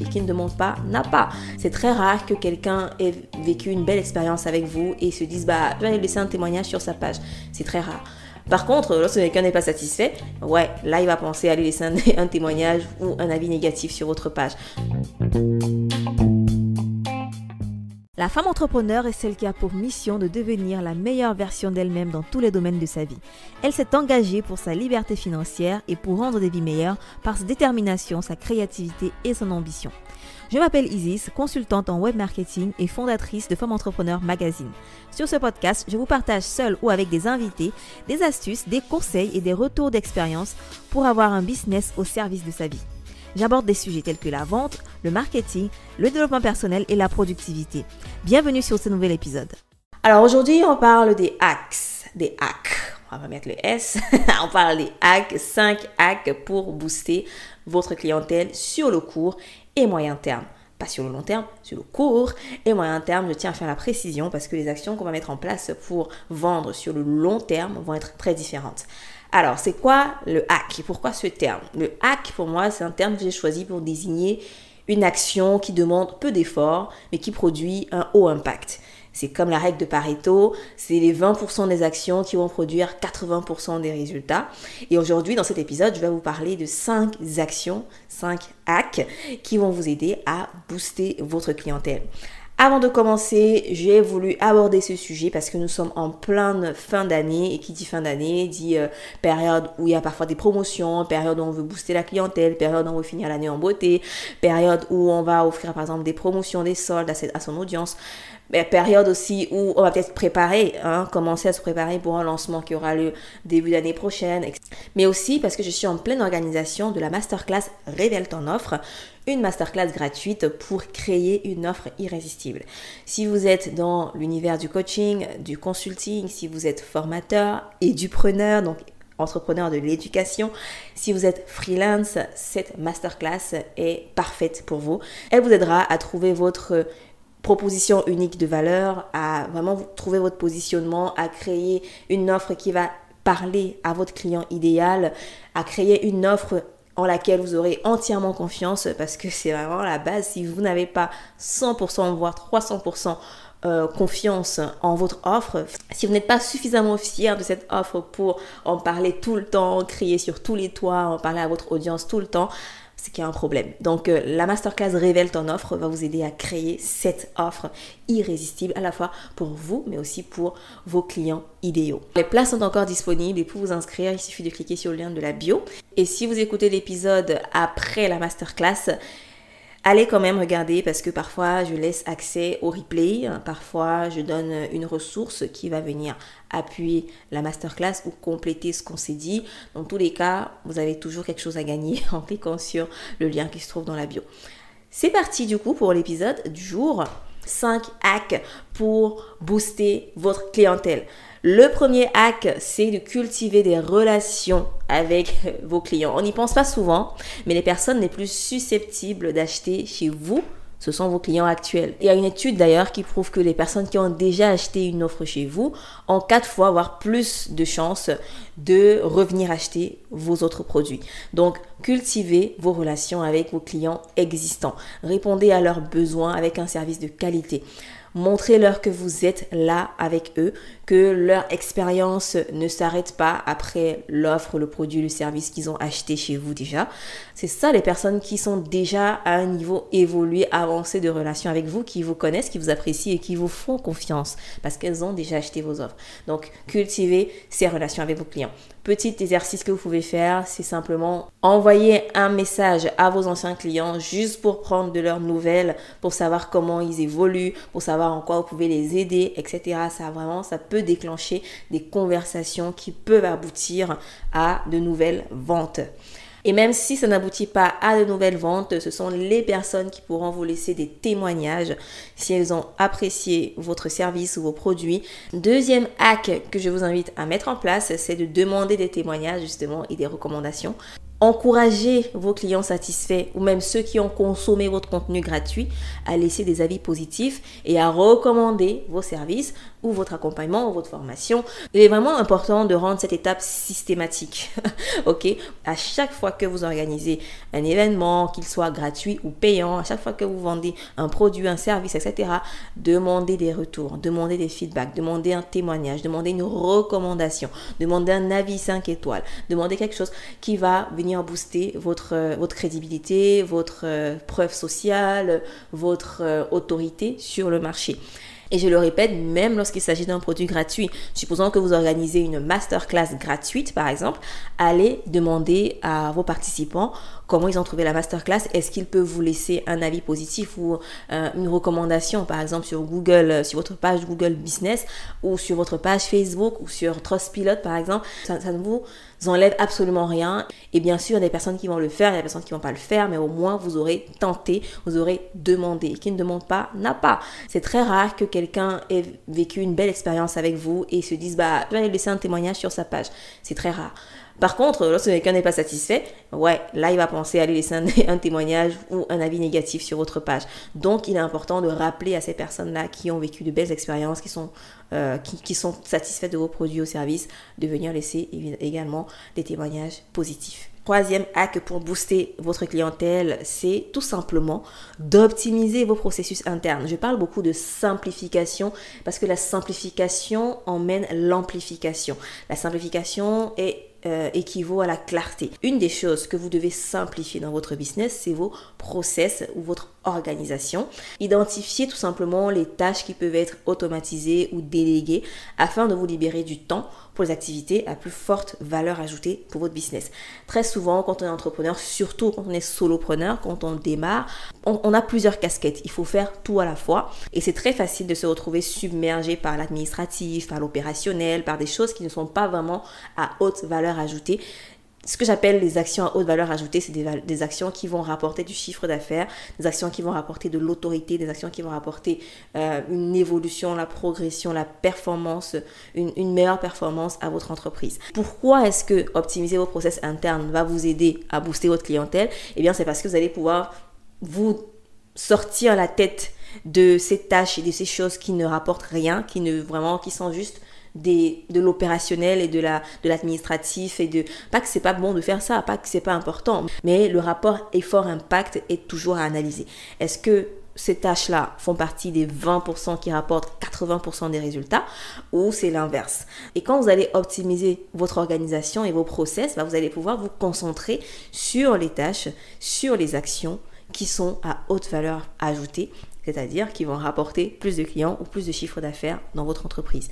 Et qui ne demande pas, n'a pas. C'est très rare que quelqu'un ait vécu une belle expérience avec vous et se dise, je vais aller laisser un témoignage sur sa page. C'est très rare. Par contre, lorsque quelqu'un n'est pas satisfait, là, il va penser à aller laisser un témoignage ou un avis négatif sur votre page. La femme entrepreneur est celle qui a pour mission de devenir la meilleure version d'elle-même dans tous les domaines de sa vie. Elle s'est engagée pour sa liberté financière et pour rendre des vies meilleures par sa détermination, sa créativité et son ambition. Je m'appelle Isis, consultante en web marketing et fondatrice de Femme Entrepreneur Magazine. Sur ce podcast, je vous partage seule ou avec des invités, des astuces, des conseils et des retours d'expérience pour avoir un business au service de sa vie. J'aborde des sujets tels que la vente, le marketing, le développement personnel et la productivité. Bienvenue sur ce nouvel épisode. Alors aujourd'hui, on parle des hacks. On va mettre le S. On parle des hacks, 5 hacks pour booster votre clientèle sur le court et moyen terme. Pas sur le long terme, sur le court et moyen terme. Je tiens à faire la précision parce que les actions qu'on va mettre en place pour vendre sur le long terme vont être très différentes. Alors, c'est quoi le hack et pourquoi ce terme? Le hack, pour moi, c'est un terme que j'ai choisi pour désigner une action qui demande peu d'efforts, mais qui produit un haut impact. C'est comme la règle de Pareto, c'est les 20% des actions qui vont produire 80% des résultats. Et aujourd'hui, dans cet épisode, je vais vous parler de 5 actions, 5 hacks qui vont vous aider à booster votre clientèle. Avant de commencer, j'ai voulu aborder ce sujet parce que nous sommes en pleine fin d'année et qui dit fin d'année dit période où il y a parfois des promotions, période où on veut booster la clientèle, période où on veut finir l'année en beauté, période où on va offrir par exemple des promotions, des soldes à son audience, période aussi où on va peut-être commencer à se préparer pour un lancement qui aura lieu début d'année prochaine, mais aussi parce que je suis en pleine organisation de la masterclass Révèle ton offre, une masterclass gratuite pour créer une offre irrésistible. Si vous êtes dans l'univers du coaching, du consulting, si vous êtes formateur, édupreneur, donc entrepreneur de l'éducation, si vous êtes freelance, cette masterclass est parfaite pour vous. Elle vous aidera à trouver votre proposition unique de valeur, à vraiment trouver votre positionnement, à créer une offre qui va parler à votre client idéal, à créer une offre en laquelle vous aurez entièrement confiance parce que c'est vraiment la base. Si vous n'avez pas 100% voire 300% confiance en votre offre, si vous n'êtes pas suffisamment fier de cette offre pour en parler tout le temps, crier sur tous les toits, en parler à votre audience tout le temps, c'est qu'il y a un problème. Donc la masterclass Révèle ton offre va vous aider à créer cette offre irrésistible à la fois pour vous mais aussi pour vos clients idéaux. Les places sont encore disponibles et pour vous inscrire, il suffit de cliquer sur le lien de la bio. Et si vous écoutez l'épisode après la masterclass, allez quand même regarder parce que parfois je laisse accès au replay, parfois je donne une ressource qui va venir appuyer la masterclass ou compléter ce qu'on s'est dit. Dans tous les cas, vous avez toujours quelque chose à gagner en cliquant sur le lien qui se trouve dans la bio. C'est parti du coup pour l'épisode du jour. 5 hacks pour booster votre clientèle. Le premier hack, c'est de cultiver des relations avec vos clients. On n'y pense pas souvent, mais les personnes les plus susceptibles d'acheter chez vous, ce sont vos clients actuels. Il y a une étude d'ailleurs qui prouve que les personnes qui ont déjà acheté une offre chez vous ont 4 fois, voire plus de chances de revenir acheter vos autres produits. Donc, cultivez vos relations avec vos clients existants. Répondez à leurs besoins avec un service de qualité. Montrez-leur que vous êtes là avec eux, que leur expérience ne s'arrête pas après l'offre, le produit, le service qu'ils ont acheté chez vous déjà. C'est ça les personnes qui sont déjà à un niveau évolué, avancé de relation avec vous, qui vous connaissent, qui vous apprécient et qui vous font confiance parce qu'elles ont déjà acheté vos offres. Donc, cultivez ces relations avec vos clients. Petit exercice que vous pouvez faire, c'est simplement envoyer un message à vos anciens clients juste pour prendre de leurs nouvelles, pour savoir comment ils évoluent, pour savoir en quoi vous pouvez les aider, etc. Ça peut déclencher des conversations qui peuvent aboutir à de nouvelles ventes. Et même si ça n'aboutit pas à de nouvelles ventes, ce sont les personnes qui pourront vous laisser des témoignages si elles ont apprécié votre service ou vos produits. Deuxième hack que je vous invite à mettre en place, c'est de demander des témoignages justement et des recommandations. Encouragez vos clients satisfaits ou même ceux qui ont consommé votre contenu gratuit à laisser des avis positifs et à recommander vos services ou votre accompagnement ou votre formation. Il est vraiment important de rendre cette étape systématique. Ok? À chaque fois que vous organisez un événement, qu'il soit gratuit ou payant, à chaque fois que vous vendez un produit, un service, etc., demandez des retours, demandez des feedbacks, demandez un témoignage, demandez une recommandation, demandez un avis 5 étoiles, demandez quelque chose qui va venir booster votre crédibilité, votre preuve sociale, votre autorité sur le marché. Et je le répète, même lorsqu'il s'agit d'un produit gratuit, supposons que vous organisez une masterclass gratuite par exemple, allez demander à vos participants comment ils ont trouvé la masterclass. Est-ce qu'ils peuvent vous laisser un avis positif ou une recommandation par exemple sur Google, sur votre page Google Business ou sur votre page Facebook ou sur Trustpilot par exemple. Ça ne vous enlève absolument rien. Et bien sûr, il y a des personnes qui vont le faire, il y a des personnes qui ne vont pas le faire, mais au moins vous aurez tenté, vous aurez demandé. Qui ne demande pas, n'a pas. C'est très rare que quelqu'un ait vécu une belle expérience avec vous et se dise, je vais aller laisser un témoignage sur sa page. C'est très rare. Par contre, lorsque quelqu'un n'est pas satisfait, là, il va penser à aller laisser un témoignage ou un avis négatif sur votre page. Donc, il est important de rappeler à ces personnes-là qui ont vécu de belles expériences, qui sont satisfaites de vos produits ou services, de venir laisser également des témoignages positifs. Troisième hack pour booster votre clientèle, c'est tout simplement d'optimiser vos processus internes. Je parle beaucoup de simplification parce que la simplification emmène l'amplification. La simplification équivaut à la clarté. Une des choses que vous devez simplifier dans votre business, c'est vos process ou votre organisation. Identifiez tout simplement les tâches qui peuvent être automatisées ou déléguées afin de vous libérer du temps pour les activités à plus forte valeur ajoutée pour votre business. Très souvent, quand on est entrepreneur, surtout quand on est solopreneur, quand on démarre, on a plusieurs casquettes. Il faut faire tout à la fois et c'est très facile de se retrouver submergé par l'administratif, par l'opérationnel, par des choses qui ne sont pas vraiment à haute valeur ajoutée. Ce que j'appelle les actions à haute valeur ajoutée, c'est des actions qui vont rapporter du chiffre d'affaires, des actions qui vont rapporter de l'autorité, des actions qui vont rapporter une évolution, la progression, la performance, une meilleure performance à votre entreprise. Pourquoi est-ce que optimiser vos process internes va vous aider à booster votre clientèle? Eh bien, c'est parce que vous allez pouvoir vous sortir la tête de ces tâches et de ces choses qui ne rapportent rien, qui sont juste de l'opérationnel et de l'administratif et pas que c'est pas bon de faire ça, pas que c'est pas important, mais le rapport effort-impact est toujours à analyser. Est-ce que ces tâches-là font partie des 20% qui rapportent 80% des résultats ou c'est l'inverse? Et quand vous allez optimiser votre organisation et vos process, vous allez pouvoir vous concentrer sur les tâches, sur les actions qui sont à haute valeur ajoutée, c'est-à-dire qui vont rapporter plus de clients ou plus de chiffre d'affaires dans votre entreprise.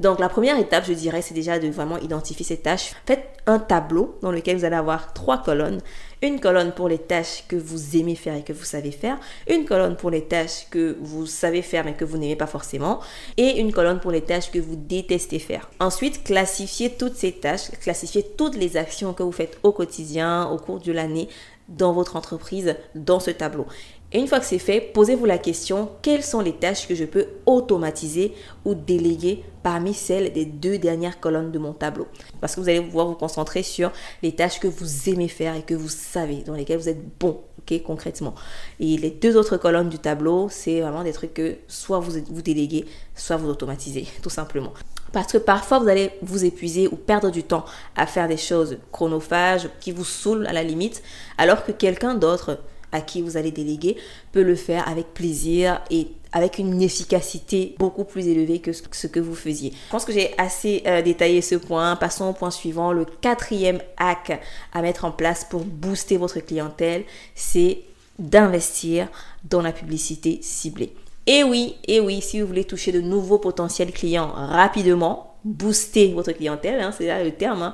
Donc, la première étape, je dirais, c'est déjà de vraiment identifier ces tâches. Faites un tableau dans lequel vous allez avoir 3 colonnes. Une colonne pour les tâches que vous aimez faire et que vous savez faire. Une colonne pour les tâches que vous savez faire mais que vous n'aimez pas forcément. Et une colonne pour les tâches que vous détestez faire. Ensuite, classifiez toutes ces tâches, classifiez toutes les actions que vous faites au quotidien, au cours de l'année, dans votre entreprise, dans ce tableau. Et une fois que c'est fait, posez-vous la question, quelles sont les tâches que je peux automatiser ou déléguer parmi celles des 2 dernières colonnes de mon tableau? Parce que vous allez pouvoir vous concentrer sur les tâches que vous aimez faire et que vous savez, dans lesquelles vous êtes bon, concrètement. Et les 2 autres colonnes du tableau, c'est vraiment des trucs que soit vous déléguez, soit vous automatisez, tout simplement. Parce que parfois, vous allez vous épuiser ou perdre du temps à faire des choses chronophages qui vous saoulent à la limite, alors que quelqu'un d'autre à qui vous allez déléguer peut le faire avec plaisir et avec une efficacité beaucoup plus élevée que ce que vous faisiez. Je pense que j'ai assez détaillé ce point. Passons au point suivant. Le 4e hack à mettre en place pour booster votre clientèle, c'est d'investir dans la publicité ciblée. Et oui, si vous voulez toucher de nouveaux potentiels clients rapidement, booster votre clientèle, c'est là le terme,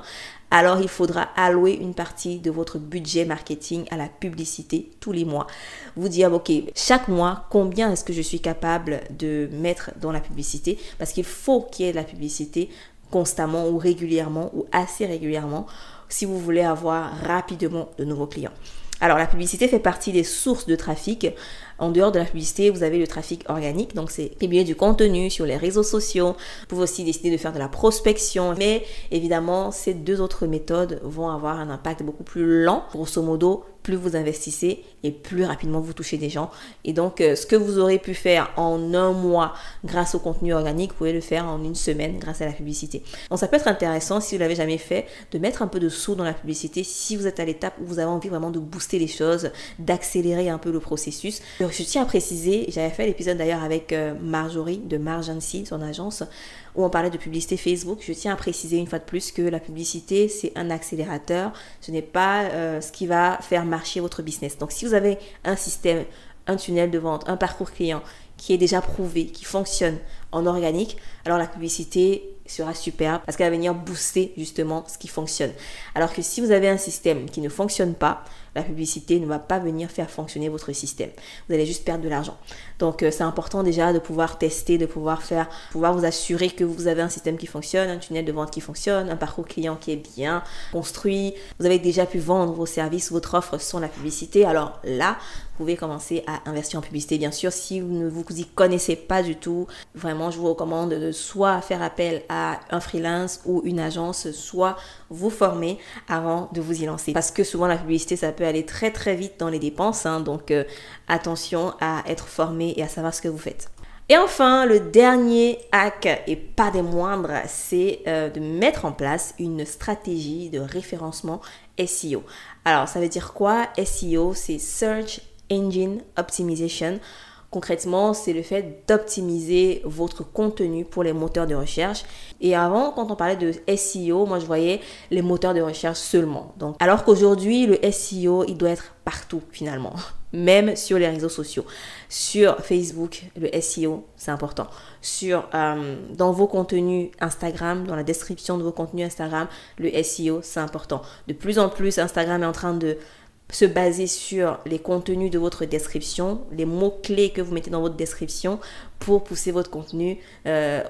alors il faudra allouer une partie de votre budget marketing à la publicité tous les mois. Vous dire, ok, chaque mois, combien est-ce que je suis capable de mettre dans la publicité? Parce qu'il faut qu'il y ait de la publicité constamment ou régulièrement ou assez régulièrement si vous voulez avoir rapidement de nouveaux clients. Alors, la publicité fait partie des sources de trafic En dehors de la publicité, vous avez le trafic organique, donc c'est publier du contenu sur les réseaux sociaux. Vous pouvez aussi décider de faire de la prospection, mais évidemment, ces deux autres méthodes vont avoir un impact beaucoup plus lent. Grosso modo, plus vous investissez et plus rapidement vous touchez des gens. Et donc, ce que vous aurez pu faire en un mois grâce au contenu organique, vous pouvez le faire en une semaine grâce à la publicité. Donc, ça peut être intéressant, si vous ne l'avez jamais fait, de mettre un peu de sous dans la publicité si vous êtes à l'étape où vous avez envie vraiment de booster les choses, d'accélérer un peu le processus. Donc, je tiens à préciser, j'avais fait l'épisode d'ailleurs avec Marjorie de Margency, son agence, où on parlait de publicité Facebook. Je tiens à préciser une fois de plus que la publicité, c'est un accélérateur. Ce n'est pas ce qui va faire marcher votre business. Donc, si vous avez un système, un tunnel de vente, un parcours client qui est déjà prouvé, qui fonctionne en organique, alors la publicité sera superbe parce qu'elle va venir booster justement ce qui fonctionne. Alors que si vous avez un système qui ne fonctionne pas, la publicité ne va pas venir faire fonctionner votre système. Vous allez juste perdre de l'argent. Donc, c'est important déjà de pouvoir tester, de pouvoir vous assurer que vous avez un système qui fonctionne, un tunnel de vente qui fonctionne, un parcours client qui est bien construit. Vous avez déjà pu vendre vos services, votre offre sans la publicité. Alors là, vous pouvez commencer à investir en publicité. Bien sûr, si vous ne vous y connaissez pas du tout, vraiment, je vous recommande de soit faire appel à un freelance ou une agence, soit vous former avant de vous y lancer. Parce que souvent, la publicité, ça peut aller très très vite dans les dépenses. Donc, attention à être formé et à savoir ce que vous faites. Et enfin, le dernier hack, et pas des moindres, c'est de mettre en place une stratégie de référencement SEO. Alors, ça veut dire quoi? SEO, c'est Search Engine Optimization. Concrètement, c'est le fait d'optimiser votre contenu pour les moteurs de recherche. Et avant, quand on parlait de SEO, moi je voyais les moteurs de recherche seulement. Donc, alors qu'aujourd'hui, le SEO, il doit être partout finalement, même sur les réseaux sociaux. Sur Facebook, le SEO, c'est important. Dans vos contenus Instagram, dans la description de vos contenus Instagram, le SEO, c'est important. De plus en plus, Instagram est en train de se baser sur les contenus de votre description, les mots-clés que vous mettez dans votre description pour pousser votre contenu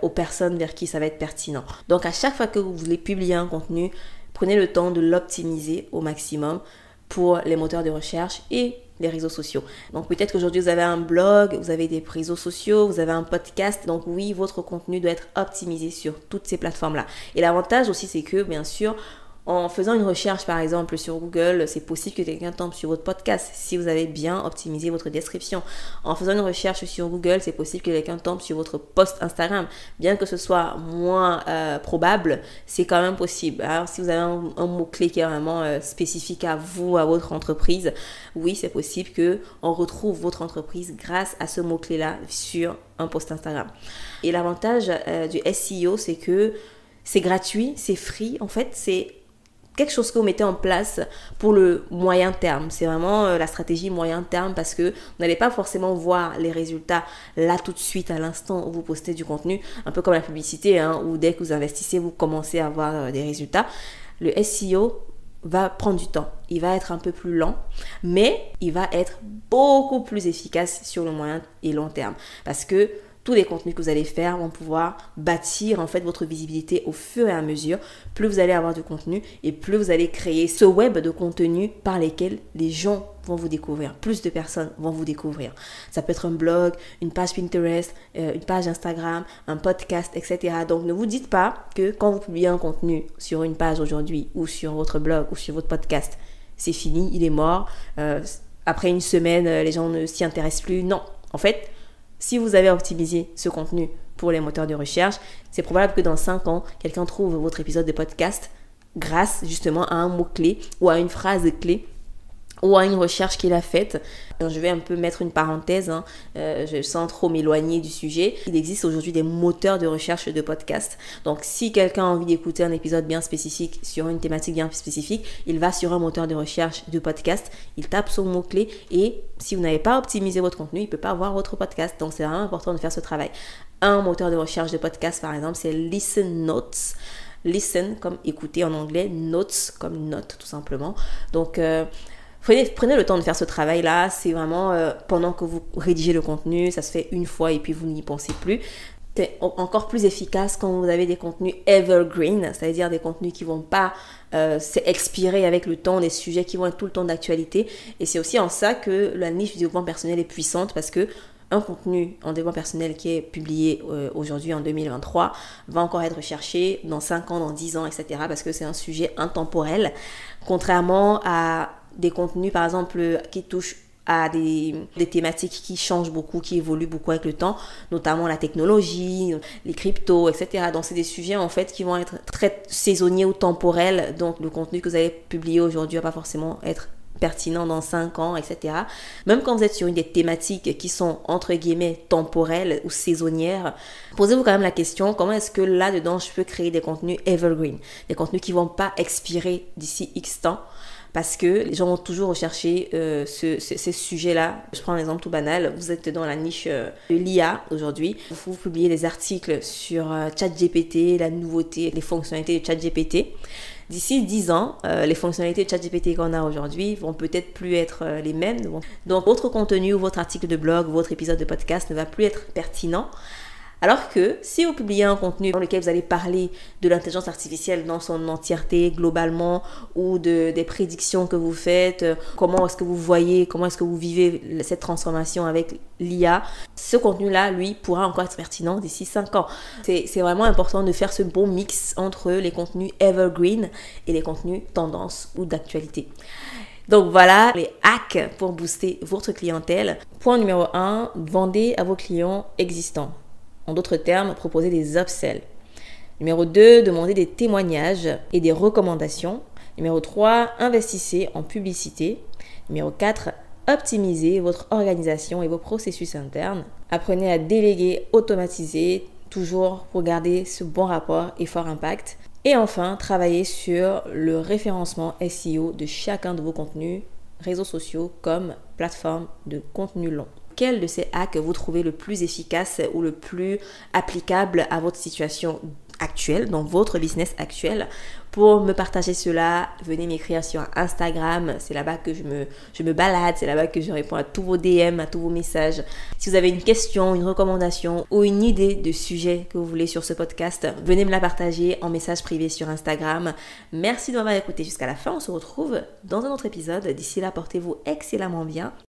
aux personnes vers qui ça va être pertinent. Donc, à chaque fois que vous voulez publier un contenu, prenez le temps de l'optimiser au maximum pour les moteurs de recherche et les réseaux sociaux. Donc, peut-être qu'aujourd'hui, vous avez un blog, vous avez des réseaux sociaux, vous avez un podcast. Donc, oui, votre contenu doit être optimisé sur toutes ces plateformes-là. Et l'avantage aussi, c'est que, bien sûr, en faisant une recherche, par exemple, sur Google, c'est possible que quelqu'un tombe sur votre podcast si vous avez bien optimisé votre description. En faisant une recherche sur Google, c'est possible que quelqu'un tombe sur votre post Instagram. Bien que ce soit moins probable, c'est quand même possible. Alors, si vous avez un mot-clé qui est vraiment spécifique à vous, à votre entreprise, oui, c'est possible qu'on retrouve votre entreprise grâce à ce mot-clé-là sur un post Instagram. Et l'avantage du SEO, c'est que c'est gratuit, c'est free. En fait, c'est quelque chose que vous mettez en place pour le moyen terme. C'est vraiment la stratégie moyen terme parce que vous n'allez pas forcément voir les résultats là tout de suite à l'instant où vous postez du contenu. Un peu comme la publicité, où dès que vous investissez, vous commencez à avoir des résultats. Le SEO va prendre du temps. Il va être un peu plus lent, mais il va être beaucoup plus efficace sur le moyen et long terme parce que tous les contenus que vous allez faire vont pouvoir bâtir en fait votre visibilité au fur et à mesure. Plus vous allez avoir de contenu et plus vous allez créer ce web de contenu par lesquels les gens vont vous découvrir. Plus de personnes vont vous découvrir. Ça peut être un blog, une page Pinterest, une page Instagram, un podcast, etc. Donc ne vous dites pas que quand vous publiez un contenu sur une page aujourd'hui ou sur votre blog ou sur votre podcast, c'est fini, il est mort. Après une semaine, les gens ne s'y intéressent plus. Non, en fait, si vous avez optimisé ce contenu pour les moteurs de recherche, c'est probable que dans 5 ans, quelqu'un trouve votre épisode de podcast grâce justement à un mot-clé ou à une phrase clé ou à une recherche qu'il a faite. Je vais un peu mettre une parenthèse, sans trop m'éloigner du sujet. Il existe aujourd'hui des moteurs de recherche de podcast. Donc, si quelqu'un a envie d'écouter un épisode bien spécifique sur une thématique bien spécifique, il va sur un moteur de recherche de podcast, il tape son mot-clé et si vous n'avez pas optimisé votre contenu, il ne peut pas voir votre podcast. Donc, c'est vraiment important de faire ce travail. Un moteur de recherche de podcast, par exemple, c'est Listen Notes. Listen comme écouter en anglais, notes comme note tout simplement. Donc, prenez le temps de faire ce travail-là. C'est vraiment pendant que vous rédigez le contenu, ça se fait une fois et puis vous n'y pensez plus. C'est encore plus efficace quand vous avez des contenus evergreen, c'est-à-dire des contenus qui vont pas s'expirer avec le temps, des sujets qui vont être tout le temps d'actualité. Et c'est aussi en ça que la niche du développement personnel est puissante, parce que un contenu en développement personnel qui est publié aujourd'hui en 2023 va encore être recherché dans 5 ans, dans 10 ans, etc. parce que c'est un sujet intemporel, contrairement à des contenus, par exemple, qui touchent à des thématiques qui changent beaucoup, qui évoluent beaucoup avec le temps, notamment la technologie, les cryptos, etc. Donc, c'est des sujets, en fait, qui vont être très saisonniers ou temporels. Donc, le contenu que vous avez publié aujourd'hui va pas forcément être pertinent dans 5 ans, etc. Même quand vous êtes sur une des thématiques qui sont, entre guillemets, temporelles ou saisonnières, posez-vous quand même la question, comment est-ce que là-dedans, je peux créer des contenus evergreen, des contenus qui vont pas expirer d'ici X temps, parce que les gens vont toujours rechercher ces sujets-là. Je prends un exemple tout banal. Vous êtes dans la niche de l'IA aujourd'hui. Vous publiez des articles sur ChatGPT, la nouveauté, les fonctionnalités de ChatGPT. D'ici 10 ans, les fonctionnalités de ChatGPT qu'on a aujourd'hui vont peut-être plus être les mêmes. Donc, votre contenu, votre article de blog, votre épisode de podcast ne va plus être pertinent. Alors que si vous publiez un contenu dans lequel vous allez parler de l'intelligence artificielle dans son entièreté, globalement, ou des prédictions que vous faites, comment est-ce que vous voyez, comment est-ce que vous vivez cette transformation avec l'IA, ce contenu-là, lui, pourra encore être pertinent d'ici 5 ans. C'est vraiment important de faire ce bon mix entre les contenus evergreen et les contenus tendance ou d'actualité. Donc voilà les hacks pour booster votre clientèle. Point numéro 1, vendez à vos clients existants. En d'autres termes, proposez des upsells. Numéro 2, demandez des témoignages et des recommandations. Numéro 3, investissez en publicité. Numéro 4, optimisez votre organisation et vos processus internes. Apprenez à déléguer, automatiser, toujours pour garder ce bon rapport et fort impact. Et enfin, travaillez sur le référencement SEO de chacun de vos contenus, réseaux sociaux comme plateforme de contenu long. Quel de ces hacks vous trouvez le plus efficace ou le plus applicable à votre situation actuelle, dans votre business actuel? Pour me partager cela, venez m'écrire sur Instagram. C'est là-bas que je me balade, c'est là-bas que je réponds à tous vos DM, à tous vos messages. Si vous avez une question, une recommandation ou une idée de sujet que vous voulez sur ce podcast, venez me la partager en message privé sur Instagram. Merci de m'avoir écouté jusqu'à la fin. On se retrouve dans un autre épisode. D'ici là, portez-vous excellemment bien.